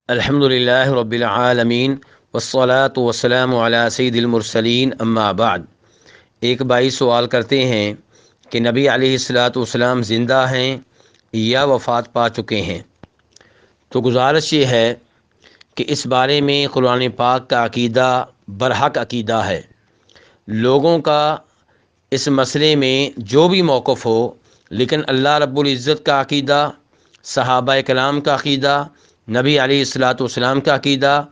الحمدللہ رب العالمین والصلاة والسلام علی سید المرسلین اما بعد۔ ایک بھائی سوال کرتے ہیں کہ نبی علیہ الصلاۃ والسلام زندہ ہیں یا وفات پا چکے ہیں؟ تو گزارش یہ ہے کہ اس بارے میں قرآن پاک کا عقیدہ برحق عقیدہ ہے۔ لوگوں کا اس مسئلے میں جو بھی موقف ہو، لیکن اللہ رب العزت کا عقیدہ، صحابہ کرام کا عقیدہ، نبی علیہ الصلاۃ والسلام کا عقیدہ،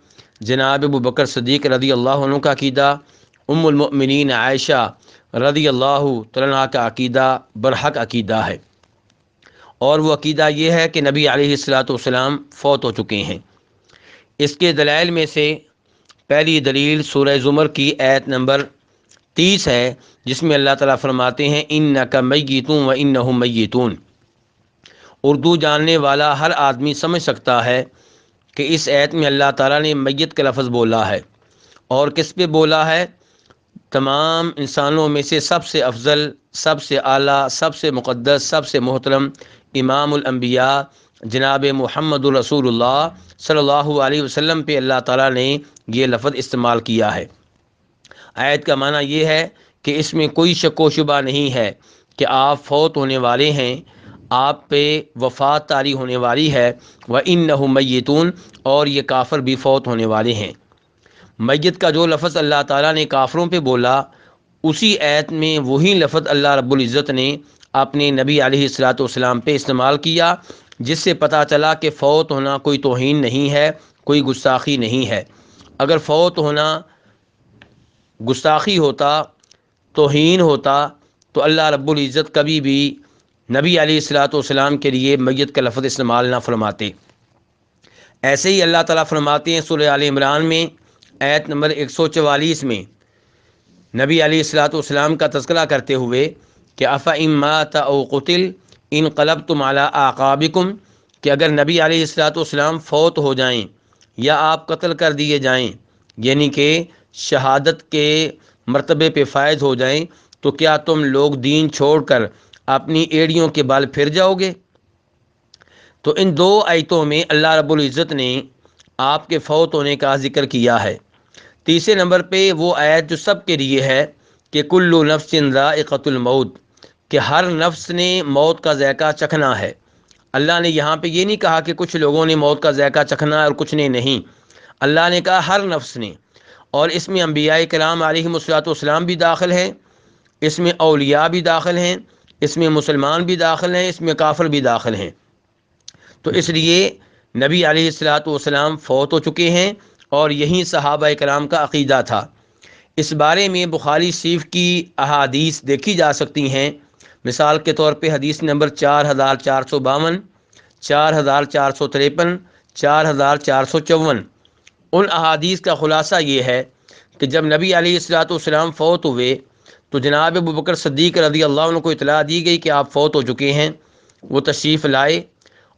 جناب ابوبکر صدیق رضی اللہ عنہ کا عقیدہ، ام المؤمنین عائشہ رضی اللہ تعالیٰ عنہا کا عقیدہ برحق عقیدہ ہے، اور وہ عقیدہ یہ ہے کہ نبی علیہ الصلاۃ والسلام فوت ہو چکے ہیں۔ اس کے دلائل میں سے پہلی دلیل سورہ زمر کی آیت نمبر 30 ہے، جس میں اللہ تعالیٰ فرماتے ہیں انک میت و انہم میتون۔ اردو جاننے والا ہر آدمی سمجھ سکتا ہے کہ اس آیت میں اللہ تعالیٰ نے میت کا لفظ بولا ہے، اور کس پہ بولا ہے؟ تمام انسانوں میں سے سب سے افضل، سب سے اعلیٰ، سب سے مقدس، سب سے محترم امام الانبیاء جناب محمد رسول اللہ صلی اللہ علیہ وسلم پہ اللہ تعالیٰ نے یہ لفظ استعمال کیا ہے۔ آیت کا معنی یہ ہے کہ اس میں کوئی شک و شبہ نہیں ہے کہ آپ فوت ہونے والے ہیں، آپ پہ وفات طاری ہونے والی ہے، وَإِنَّهُمْ مَيِّتُونَ، اور یہ کافر بھی فوت ہونے والے ہیں۔ میت کا جو لفظ اللہ تعالیٰ نے کافروں پہ بولا، اسی آیت میں وہی لفظ اللہ رب العزت نے اپنے نبی علیہ الصلاۃ والسلام پہ استعمال کیا، جس سے پتہ چلا کہ فوت ہونا کوئی توہین نہیں ہے، کوئی گستاخی نہیں ہے۔ اگر فوت ہونا گستاخی ہوتا، توہین ہوتا، تو اللہ رب العزت کبھی بھی نبی علیہ الصلاۃ والسلام کے لیے میت کا لفظ استعمال نہ فرماتے۔ ایسے ہی اللہ تعالیٰ فرماتے ہیں سورہ آل عمران میں آیت نمبر 144 میں نبی علیہ الصلاۃ والسلام کا تذکرہ کرتے ہوئے کہ أَفَإِن مَّاتَ أَوْ قُتِلَ انقلبتم علی اعقابکم، کہ اگر نبی علیہ الصلاۃ والسلام فوت ہو جائیں یا آپ قتل کر دیے جائیں، یعنی کہ شہادت کے مرتبے پہ فائز ہو جائیں، تو کیا تم لوگ دین چھوڑ کر اپنی ایڑیوں کے بال پھر جاؤ گے؟ تو ان دو آیتوں میں اللہ رب العزت نے آپ کے فوت ہونے کا ذکر کیا ہے۔ تیسرے نمبر پہ وہ آیت جو سب کے لیے ہے کہ کل نفس ذائقۃ الموت، کہ ہر نفس نے موت کا ذائقہ چکھنا ہے۔ اللہ نے یہاں پہ یہ نہیں کہا کہ کچھ لوگوں نے موت کا ذائقہ چکھنا ہے اور کچھ نے نہیں، اللہ نے کہا ہر نفس نے، اور اس میں انبیاء کرام علیہم الصلوۃ والسلام بھی داخل ہیں، اس میں اولیاء بھی داخل ہیں، اس میں مسلمان بھی داخل ہیں، اس میں کافر بھی داخل ہیں۔ تو اس لیے نبی علیہ الصلوۃ والسلام فوت ہو چکے ہیں، اور یہی صحابہ کرام کا عقیدہ تھا۔ اس بارے میں بخاری شریف کی احادیث دیکھی جا سکتی ہیں۔ مثال کے طور پہ حدیث نمبر 4452، 4453، 4454، ان احادیث کا خلاصہ یہ ہے کہ جب نبی علیہ الصلوۃ والسلام فوت ہوئے تو جناب ابوبکر صدیق رضی اللہ عنہ کو اطلاع دی گئی کہ آپ فوت ہو چکے ہیں۔ وہ تشریف لائے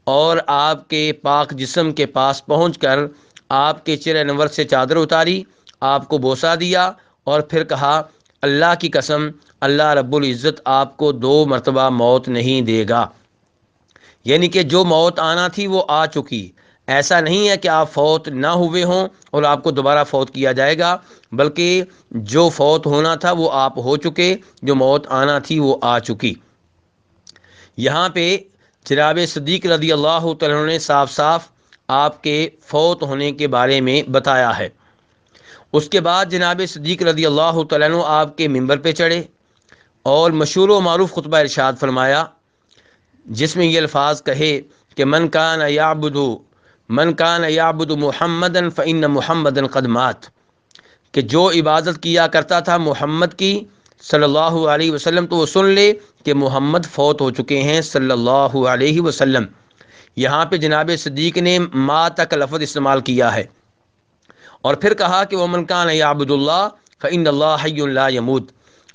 اور آپ کے پاک جسم کے پاس پہنچ کر آپ کے چہرہ انور سے چادر اتاری، آپ کو بوسہ دیا، اور پھر کہا اللہ کی قسم اللہ رب العزت آپ کو 2 مرتبہ موت نہیں دے گا، یعنی کہ جو موت آنا تھی وہ آ چکی۔ ایسا نہیں ہے کہ آپ فوت نہ ہوئے ہوں اور آپ کو دوبارہ فوت کیا جائے گا، بلکہ جو فوت ہونا تھا وہ آپ ہو چکے، جو موت آنا تھی وہ آ چکی۔ یہاں پہ جناب صدیق رضی اللہ تعالیٰ عنہ نے صاف صاف آپ کے فوت ہونے کے بارے میں بتایا ہے۔ اس کے بعد جناب صدیق رضی اللہ تعالیٰ عنہ آپ کے ممبر پہ چڑھے اور مشہور و معروف خطبہ ارشاد فرمایا، جس میں یہ الفاظ کہے کہ من کان یعبد محمدا فإن محمدا قد مات، کہ جو عبادت کیا کرتا تھا محمد کی صلی اللہ علیہ وسلم تو وہ سن لے کہ محمد فوت ہو چکے ہیں صلی اللہ علیہ وسلم۔ یہاں پہ جناب صدیق نے مات کا لفظ استعمال کیا ہے، اور پھر کہا کہ وَمَنْ كَانَ يَعْبُدُ اللَّهَ فَإِنَّ اللَّهَ حَيٌّ لَا يَمُوتُ،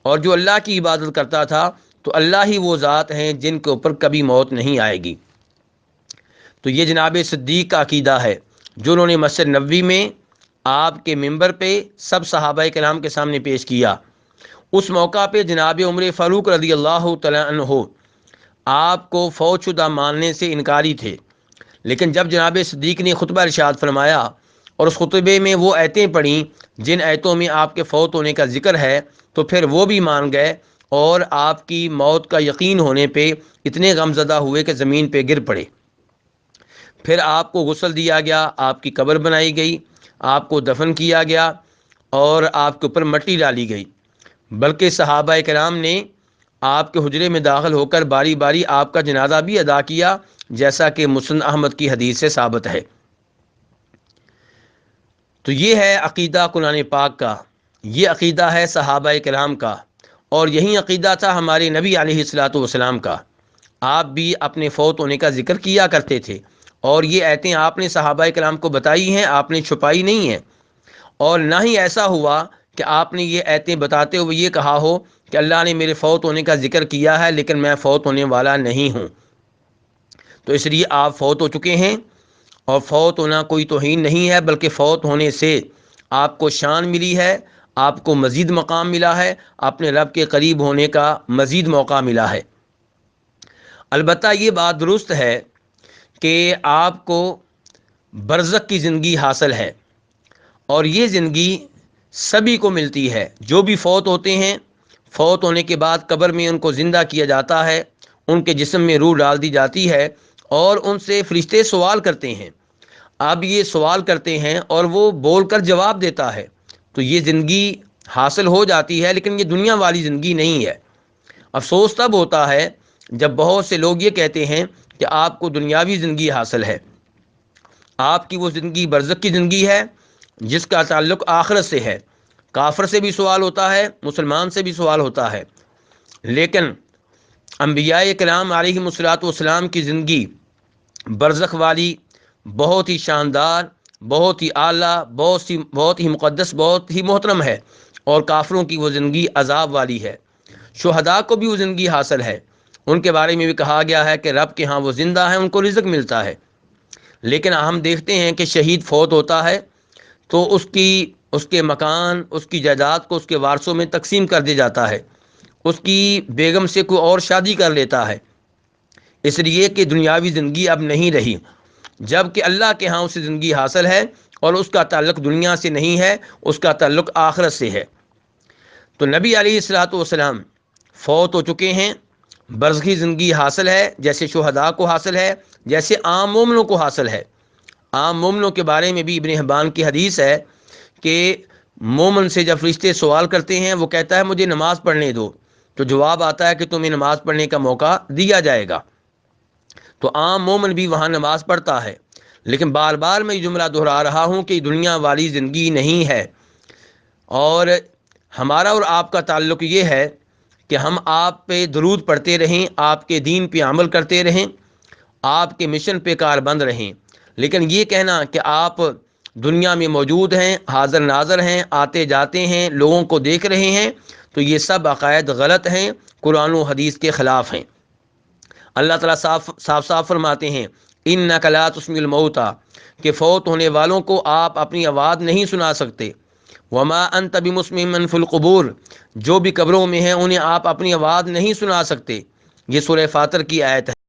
اور جو اللہ کی عبادت کرتا تھا تو اللہ ہی وہ ذات ہیں جن کے اوپر کبھی موت نہیں آئے گی۔ تو یہ جناب صدیق کا عقیدہ ہے جو انہوں نے مسجد نبوی میں آپ کے ممبر پہ سب صحابہ کرام کے سامنے پیش کیا۔ اس موقع پہ جناب عمر فاروق رضی اللہ تعالیٰ عنہ آپ کو فوت شدہ ماننے سے انکاری تھے، لیکن جب جناب صدیق نے خطبہ ارشاد فرمایا اور اس خطبے میں وہ آیتیں پڑھیں جن آیتوں میں آپ کے فوت ہونے کا ذکر ہے، تو پھر وہ بھی مان گئے اور آپ کی موت کا یقین ہونے پہ اتنے غمزدہ ہوئے کہ زمین پہ گر پڑے۔ پھر آپ کو غسل دیا گیا، آپ کی قبر بنائی گئی، آپ کو دفن کیا گیا اور آپ کے اوپر مٹی ڈالی گئی، بلکہ صحابہ کرام نے آپ کے حجرے میں داخل ہو کر باری باری آپ کا جنازہ بھی ادا کیا، جیسا کہ مسند احمد کی حدیث سے ثابت ہے۔ تو یہ ہے عقیدہ قرآن پاک کا، یہ عقیدہ ہے صحابہ کرام کا، اور یہی عقیدہ تھا ہمارے نبی علیہ الصلاۃ والسلام کا۔ آپ بھی اپنے فوت ہونے کا ذکر کیا کرتے تھے، اور یہ آیتیں آپ نے صحابہ کرام کو بتائی ہیں، آپ نے چھپائی نہیں ہیں، اور نہ ہی ایسا ہوا کہ آپ نے یہ آیتیں بتاتے ہوئے یہ کہا ہو کہ اللہ نے میرے فوت ہونے کا ذکر کیا ہے لیکن میں فوت ہونے والا نہیں ہوں۔ تو اس لیے آپ فوت ہو چکے ہیں، اور فوت ہونا کوئی توہین نہیں ہے، بلکہ فوت ہونے سے آپ کو شان ملی ہے، آپ کو مزید مقام ملا ہے، اپنے رب کے قریب ہونے کا مزید موقع ملا ہے۔ البتہ یہ بات درست ہے کہ آپ کو برزخ کی زندگی حاصل ہے، اور یہ زندگی سبھی کو ملتی ہے۔ جو بھی فوت ہوتے ہیں، فوت ہونے کے بعد قبر میں ان کو زندہ کیا جاتا ہے، ان کے جسم میں روح ڈال دی جاتی ہے، اور ان سے فرشتے سوال کرتے ہیں۔ اب یہ سوال کرتے ہیں اور وہ بول کر جواب دیتا ہے، تو یہ زندگی حاصل ہو جاتی ہے، لیکن یہ دنیا والی زندگی نہیں ہے۔ افسوس تب ہوتا ہے جب بہت سے لوگ یہ کہتے ہیں کہ آپ کو دنیاوی زندگی حاصل ہے، آپ کی وہ زندگی برزخ کی زندگی ہے جس کا تعلق آخرت سے ہے۔ کافر سے بھی سوال ہوتا ہے، مسلمان سے بھی سوال ہوتا ہے، لیکن انبیاء کرام علیہم الصلوۃ والسلام کی زندگی برزخ والی بہت ہی شاندار، بہت ہی اعلیٰ، بہت ہی مقدس، بہت ہی محترم ہے، اور کافروں کی وہ زندگی عذاب والی ہے۔ شہداء کو بھی وہ زندگی حاصل ہے، ان کے بارے میں بھی کہا گیا ہے کہ رب کے ہاں وہ زندہ ہیں، ان کو رزق ملتا ہے۔ لیکن ہم دیکھتے ہیں کہ شہید فوت ہوتا ہے تو اس کے مکان، اس کی جائیداد کو اس کے وارثوں میں تقسیم کر دیا جاتا ہے، اس کی بیگم سے کوئی اور شادی کر لیتا ہے، اس لیے کہ دنیاوی زندگی اب نہیں رہی، جب کہ اللہ کے ہاں اسے زندگی حاصل ہے، اور اس کا تعلق دنیا سے نہیں ہے، اس کا تعلق آخرت سے ہے۔ تو نبی علیہ الصلوۃ والسلام فوت ہو چکے ہیں، برزخی زندگی حاصل ہے، جیسے شہداء کو حاصل ہے، جیسے عام مومنوں کو حاصل ہے۔ عام مومنوں کے بارے میں بھی ابن حبان کی حدیث ہے کہ مومن سے جب فرشتے سوال کرتے ہیں، وہ کہتا ہے مجھے نماز پڑھنے دو، تو جواب آتا ہے کہ تمہیں نماز پڑھنے کا موقع دیا جائے گا۔ تو عام مومن بھی وہاں نماز پڑھتا ہے، لیکن بار بار میں یہ جملہ دہرا رہا ہوں کہ دنیا والی زندگی نہیں ہے، اور ہمارا اور آپ کا تعلق یہ ہے کہ ہم آپ پہ درود پڑھتے رہیں، آپ کے دین پہ عمل کرتے رہیں، آپ کے مشن پہ کاربند رہیں۔ لیکن یہ کہنا کہ آپ دنیا میں موجود ہیں، حاضر ناظر ہیں، آتے جاتے ہیں، لوگوں کو دیکھ رہے ہیں، تو یہ سب عقائد غلط ہیں، قرآن و حدیث کے خلاف ہیں۔ اللہ تعالیٰ صاف فرماتے ہیں اِنَّکَ لَا تُسْمِعُ الْمَوْتَىٰ، کہ فوت ہونے والوں کو آپ اپنی آواز نہیں سنا سکتے۔ وَمَا أَنْتَ بِمُسْمِعٍ مَّن فِي الْقُبُورِ، جو بھی قبروں میں ہیں انہیں آپ اپنی آواز نہیں سنا سکتے۔ یہ سورہ فاتر کی آیت ہے۔